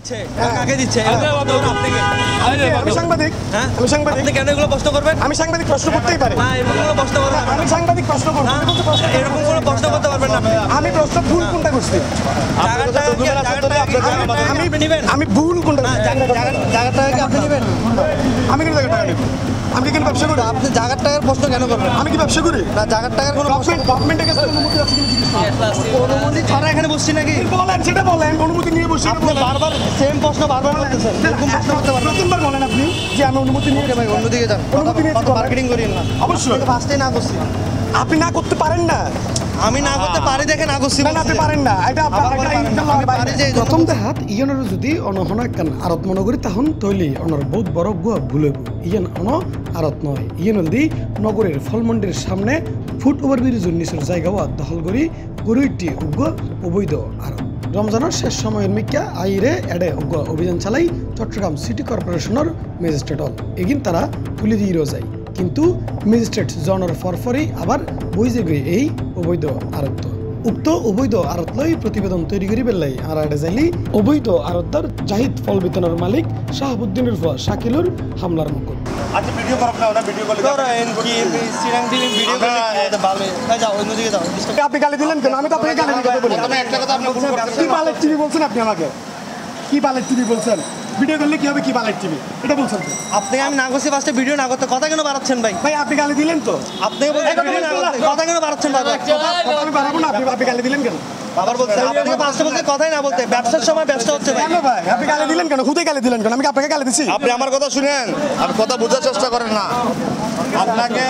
দিচ্ছে কাকে দিচ্ছে আমি সাংবাদিক আপনি কেন এগুলো প্রশ্ন করবেন আমি সাংবাদিক প্রশ্ন করতেই পারি না এরকম কোনো প্রশ্ন করবেন না আমি সাংবাদিক প্রশ্ন করব এরকম কোনো প্রশ্ন করতে পারবেন না আমি প্রশ্ন ভুল কোনটা করছি আমি ভুল কোনটা জায়গাটা কি আপনি নেবেন আমি কেন টাকা নেব আমি কেন ব্যবসা করি আপনি জায়গার টাকার প্রশ্ন কেন করবেন আমি কি ব্যবসা করি না জায়গার টাকার কোনো গভর্নমেন্টের কাছে অনুমতি আছে কিনা অনুমতি ছাড়া এখানে বসছি নাকি বলেন সেটা বলেন অনুমতি নিয়ে বসি আপনি বারবার সেম প্রশ্ন বারবার করতেছেন এরকম প্রশ্ন করতে পারবেন প্রথমবার বলেন আপনি যে আমি অনুমতি নিয়ে ভাই অন্যদিকে যান অনুমতি নিয়ে মার্কেটিং করিয়েন না অবশ্যই ফার্স্টে না করছি আপনি না করতে পারেন না আমি না করতে পারি দেখে না করছি আপনি পারেন না এটা প্রথম দেখাত ইয়ানোর যদি অনহনা কান আরত মনে করি তখন তৈলি অনর বহুত বড় গুয়া ভুলেব ইয়ান অন আরত নয় ইয়ান দি নগরের ফলমন্ডির সামনে ফুট ওভার ব্রিজের নিচের জায়গাও দখল করি গরুইটি উগ্র অবৈধ আরত রমজানের শেষ সময়ের মিক্কা আইরে এডে উগ্র অভিযান চালাই চট্টগ্রাম সিটি কর্পোরেশনের ম্যাজিস্ট্রেট হল এগিন তারা তুলে দিয়ে যায় কিন্তু ম্যাজিস্ট্রেট জনের ফরফরি আবার বইজে গিয়ে এই অবৈধ আরত উক্ত অবৈধ আরত লই প্রতিবেদন তৈরি করি বেলাই আর আড়ে যাইলি অবৈধ আরতদার জাহিদ ফল বিতনের মালিক শাহাবুদ্দিনের ফুয়া শাকিলুর হামলার মুকুল আচ্ছা ভিডিও করব না ওটা ভিডিও করলে করেন কি সিরাং টিভি ভিডিও করলে ভালো যাও অন্যদিকে যাও আপনি গালি দিলেন কেন আমি তো আপনাকে গালি দিতে বলি প্রথমে একটা কথা আপনি ভুল করতেছেন কি বালের টিভি বলছেন আপনি আমাকে কি বালের টিভি বলছেন ভিডিও করলে কি হবে কি বালের টিভি এটা বলছেন আপনি আমি না করছি ফার্স্টে ভিডিও না করতে কথা কেন বাড়াচ্ছেন ভাই ভাই আপনি গালি দিলেন তো আপনি বলছেন ভিডিও না করতে কথা কেন বাড়াচ্ছেন বাবা আমি বাড়াবো না আপনি গালি দিলেন কেন আবার বলছেন আপনি ফার্স্টে বলতে কথাই না বলতে ব্যবসার সময় ব্যবসা হচ্ছে ভাই কেন ভাই আপনি গালি দিলেন কেন খুদে গালি দিলেন কেন আমি কি আপনাকে গালি দিছি আপনি আমার কথা শুনেন আর কথা বোঝার চেষ্টা করেন না আপনাকে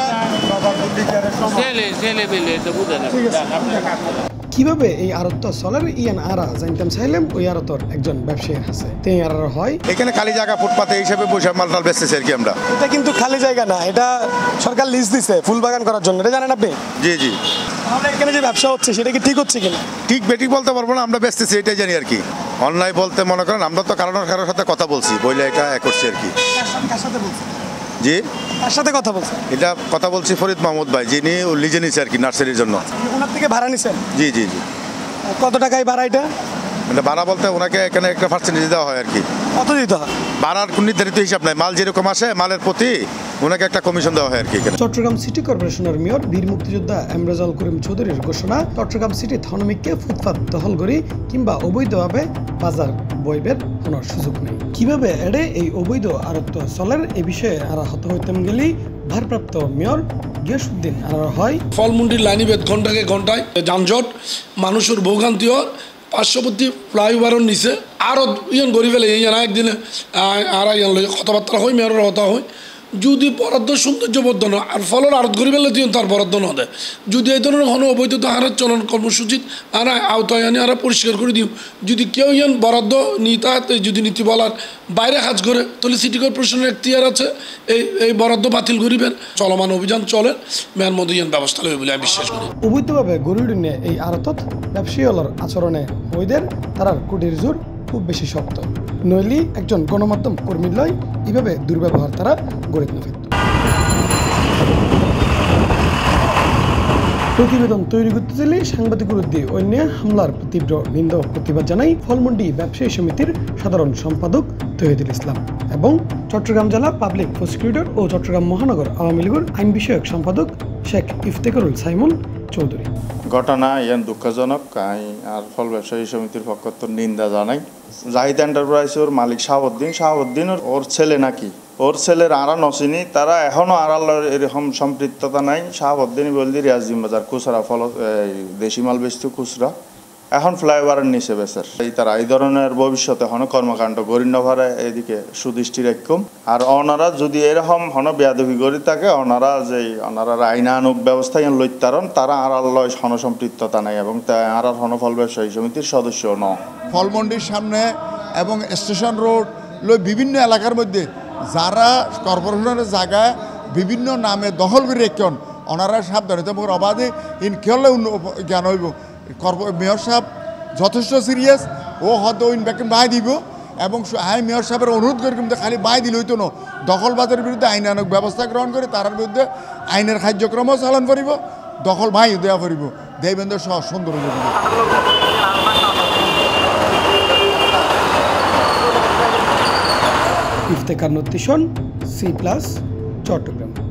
কিভাবে এই আরত চলার ইয়ান আরা জানতাম চাইলাম ওই আরতর একজন ব্যবসায়ী আছে তেই আর হয় এখানে খালি জায়গা ফুটপাতে হিসেবে বসে মালটাল বেচতেছি আর কি আমরা এটা কিন্তু খালি জায়গা না এটা সরকার লিজ দিছে ফুল বাগান করার জন্য এটা জানেন আপনি জি জি আমাদের এখানে যে ব্যবসা হচ্ছে সেটা কি ঠিক হচ্ছে কিনা ঠিক বেঠিক বলতে পারবো না আমরা বেচতেছি এটাই জানি আর কি অনলাইন বলতে মনে করেন আমরা তো কারোর সাথে কথা বলছি বইলে এটা করছি আর কি কার সাথে বলছেন জি কার সাথে কথা বলছেন এটা কথা বলছি ফরিদ মাহমুদ ভাই যিনি লিজে নিচ্ছে আর কি নার্সারির জন্য ওনার থেকে ভাড়া নিছেন জি জি জি কত টাকায় ভাড়া এটা মানে ভাড়া বলতে ওনাকে এখানে একটা পার্সেন্টেজ দেওয়া হয় আর কি কত দিতে হয় ভাড়ার কোন নির্ধারিত হিসাব নাই মাল যেরকম আসে মালের প্রতি ওনাকে একটা কমিশন দেওয়া হয় আর কি এখানে চট্টগ্রাম সিটি কর্পোরেশনের মেয়র বীর মুক্তিযোদ্ধা এমরাজুল করিম চৌধুরীর ঘোষণা চট্টগ্রাম সিটি থানমিককে ফুটপাত দখল করি কিংবা অবৈধভাবে বাজার বইবের কোনো সুযোগ নেই কিভাবে এড়ে এই অবৈধ আরত্ব চলের এ বিষয়ে আর হত হইতেম গেলেই ভারপ্রাপ্ত মেয়র গিয়াসউদ্দিন আর হয় ফলমুন্ডির লাইনিবেদ ঘন্টাকে ঘন্টায় যানজট মানুষের ভোগান্তিও পার্শ্ববর্তী ফ্লাইওভারের নিচে আরও ইয়ান গড়ি ফেলে ইয়ান একদিনে আর ইয়ান কথাবার্তা হয় মেয়রের কথা হয় যদি বরাদ্দ সৌন্দর্যবর্ধন আর ফলর আরত গড়ি ফেলে দিন তার বরাদ্দ না দেয় যদি এই ধরনের কোনো অবৈধ হারের চলন কর্মসূচিত আর আওতায় আনি আর পরিষ্কার করে দিও যদি কেউ ইয়ান বরাদ্দ নিতে যদি নীতি বলার বাইরে কাজ করে তাহলে সিটি কর্পোরেশনের এখতিয়ার আছে এই বরাদ্দ বাতিল করিবেন চলমান অভিযান চলে মেয়ের মধ্যে ইয়ান ব্যবস্থা নেবে বলে আমি বিশ্বাস করি অবৈধভাবে গড়ি নিয়ে এই আরতত ব্যবসায়ীর আচরণে ওইদের তারার কুটির জোর খুব বেশি শক্ত নইলি একজন গণমাধ্যম কর্মী লয় এভাবে দুর্ব্যবহার তারা গড়ে না ফেলত প্রতিবেদন তৈরি করতে চাইলে সাংবাদিক বিরুদ্ধে অন্য হামলার তীব্র নিন্দা প্রতিবাদ জানাই ফলমন্ডি ব্যবসায়ী সমিতির সাধারণ সম্পাদক তহিদুল ইসলাম এবং চট্টগ্রাম জেলা পাবলিক প্রসিকিউটর ও চট্টগ্রাম মহানগর আওয়ামী লীগের আইন বিষয়ক সম্পাদক শেখ ইফতেখারুল সাইমন চৌধুরী ঘটনা ইয়ান দুঃখজনক আর ফল ব্যবসায়ী সমিতির পক্ষ তো নিন্দা জানাই জাহিদ এন্টারপ্রাইজের মালিক শাহাবুদ্দিন ওর ছেলে নাকি ওর ছেলের আড়া নসিনি তারা এখনও আড়াল্লার এরকম সম্পৃক্ততা নাই শাহাবুদ্দিন বলদি রিয়াজিম বাজার খুচরা ফল দেশি মাল বেচতে খুচরা এখন ফ্লাইওভারের নিচে বেচার তারা এই ধরনের ভবিষ্যতে হন কর্মকাণ্ড গরিন্নভারে এদিকে সুদৃষ্টি রাখুম আর ওনারা যদি এরকম হন বেয়াদবি গড়ি থাকে ওনারা আইনানুগ ব্যবস্থা লইতারণ তারা আড়াল্লয় হনসম্পৃক্ততা নাই এবং আড়ার হন ফল ব্যবসায়ী সমিতির সদস্য ন ফলমন্ডির সামনে এবং স্টেশন রোড বিভিন্ন এলাকার মধ্যে যারা কর্পোরেশনের জায়গায় বিভিন্ন নামে দখল করে রেখেন ওনারা সাবধানিত অবাধে ইনকেলে জ্ঞান হইব মেয়র সাহেব যথেষ্ট সিরিয়াস ও হয়তো ইনভেকশন বাই দিব এবং মেয়র সাহেবের অনুরোধ করি কিন্তু খালি বাই দিলে হইতো না দখলবাজের বিরুদ্ধে আইনানুগ ব্যবস্থা গ্রহণ করে তার বিরুদ্ধে আইনের কার্যক্রমও চালন করিব দখল ভাই দেওয়া করিব দেবেন্দ্র সুন্দর ইফতেখার নতিশন, C+ চট্টগ্রাম।